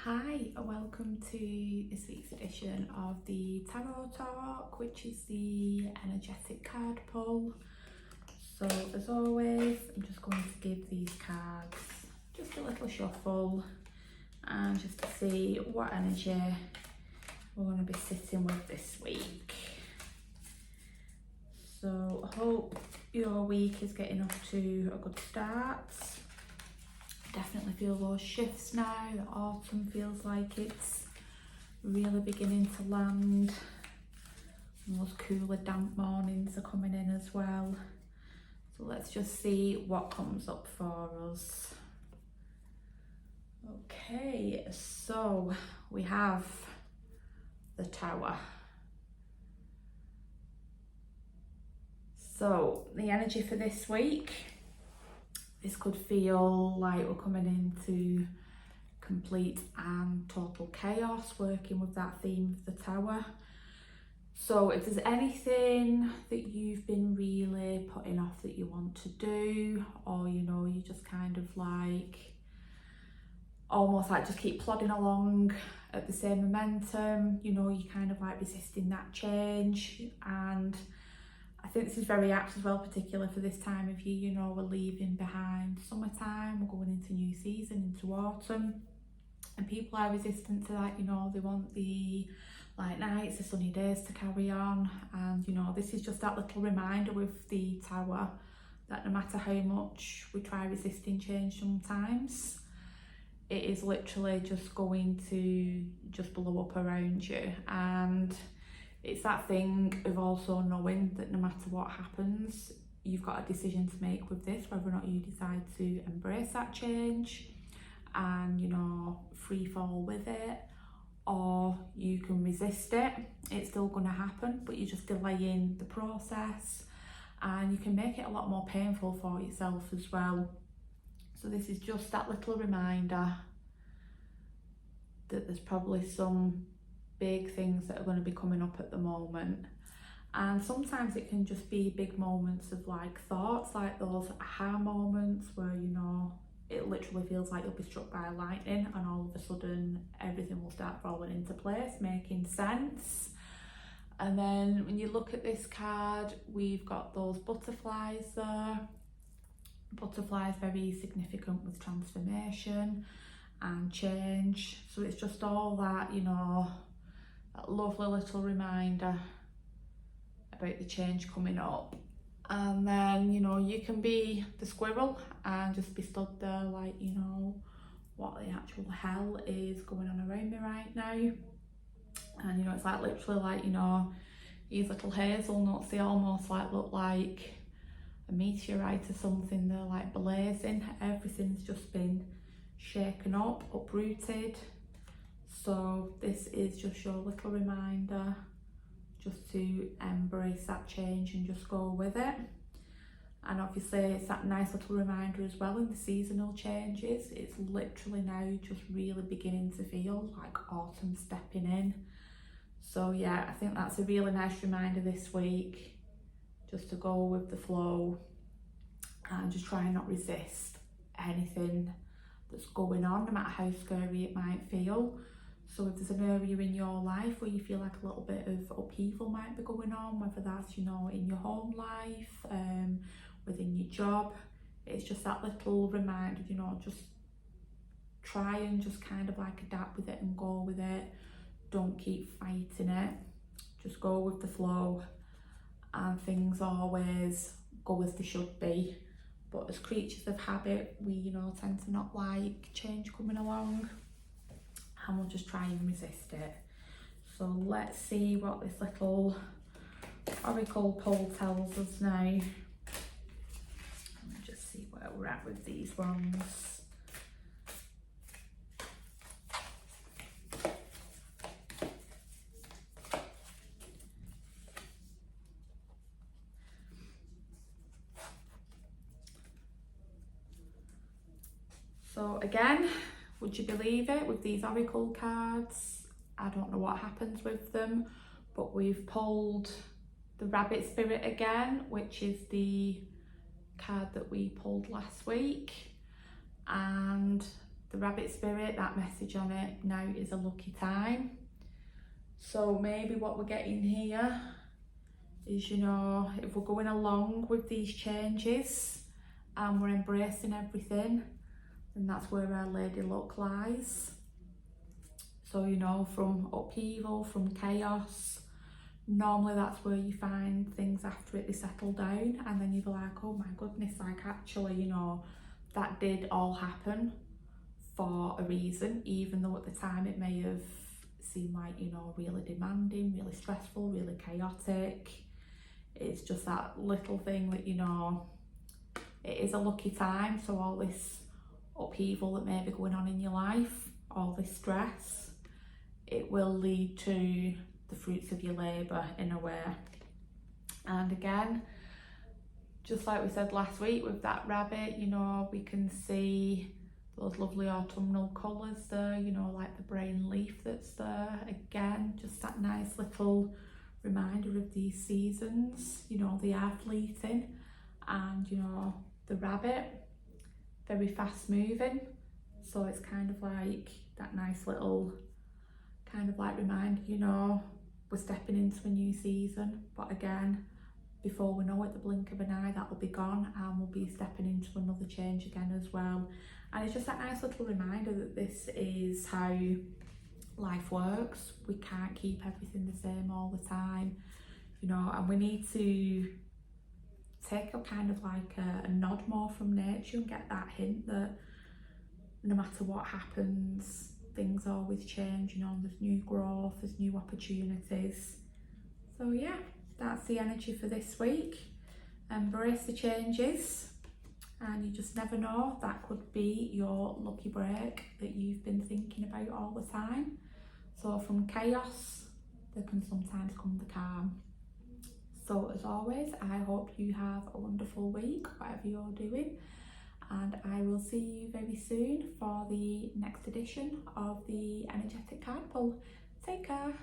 Hi, and welcome to this week's edition of the Tarot Talk, which is the energetic card pull. So as always, I'm just going to give these cards just a little shuffle and just to see what energy we're going to be sitting with this week. So I hope your week is getting off to a good start. Definitely feel those shifts now. The autumn feels like it's really beginning to land. And those cooler, damp mornings are coming in as well. So let's just see what comes up for us. Okay, so we have the Tower. So the energy for this week, this could feel like we're coming into complete and total chaos, working with that theme of the Tower. So if there's anything that you've been really putting off that you want to do, or you just kind of like almost like just keep plodding along at the same momentum, you're kind of like resisting that change. And I think this is very apt as well, particularly for this time of year. We're leaving behind summertime, we're going into new season, into autumn, and people are resistant to that. They want the light nights, the sunny days to carry on. And this is just that little reminder with the Tower that no matter how much we try resisting change, sometimes it is literally just going to just blow up around you. And it's that thing of also knowing that no matter what happens, you've got a decision to make with this, whether or not you decide to embrace that change and free fall with it, or you can resist it. It's still going to happen, but you're just delaying the process, and you can make it a lot more painful for yourself as well. So this is just that little reminder that there's probably some big things that are going to be coming up at the moment. And sometimes it can just be big moments of like thoughts, like those aha moments where it literally feels like you'll be struck by lightning and all of a sudden everything will start falling into place, making sense. And then when you look at this card, we've got those butterflies there. Butterflies very significant with transformation and change. So it's just all that, that lovely little reminder about the change coming up. And then you can be the squirrel and just be stood there like, what the actual hell is going on around me right now. And it's like literally like, these little hazelnuts, they almost like look like a meteorite or something. They're like blazing. Everything's just been shaken up, uprooted. So this is just your little reminder just to embrace that change and just go with it. And obviously it's that nice little reminder as well in the seasonal changes. It's literally now just really beginning to feel like autumn stepping in. So yeah, I think that's a really nice reminder this week, just to go with the flow and just try and not resist anything that's going on, no matter how scary it might feel. So if there's an area in your life where you feel like a little bit of upheaval might be going on, whether that's in your home life, within your job, it's just that little reminder, just try and just kind of like adapt with it and go with it. Don't keep fighting it, just go with the flow, and things always go as they should be. But as creatures of habit, we tend to not like change coming along, and we'll just try and resist it. So let's see what this little oracle pull tells us now. Let me just see where we're at with these ones. So again, would you believe it, with these oracle cards, I don't know what happens with them, but we've pulled the Rabbit Spirit again, which is the card that we pulled last week. And the rabbit spirit, that message on it, now is a lucky time. So maybe what we're getting here is, you know, if we're going along with these changes and we're embracing everything, then that's where our lady luck lies. So, you know, from upheaval, from chaos, normally that's where you find things after it, they settle down, and then you're like, oh my goodness, like actually, you know, that did all happen for a reason, even though at the time it may have seemed like, you know, really demanding, really stressful, really chaotic. It's just that little thing that, you know, it is a lucky time. So all this upheaval that may be going on in your life, all this stress, it will lead to the fruits of your labour in a way. And again, just like we said last week with that rabbit, you know, we can see those lovely autumnal colours there, you know, like the brain leaf that's there. Again, just that nice little reminder of these seasons, you know, they are fleeting. And, you know, the rabbit, very fast moving. So it's kind of like that nice little kind of like reminder, you know, we're stepping into a new season. But again, before we know it, the blink of an eye, that will be gone, and we'll be stepping into another change again as well. And it's just that nice little reminder that this is how life works. We can't keep everything the same all the time, you know, and we need to take a kind of like a nod more from nature and get that hint that no matter what happens, things always change, you know, there's new growth, there's new opportunities. So yeah, that's the energy for this week. Embrace the changes, and you just never know, that could be your lucky break that you've been thinking about all the time. So from chaos, there can sometimes come the calm. So as always, I hope you have a wonderful week, whatever you're doing, and I will see you very soon for the next edition of the Energetic Card Pull. Take care.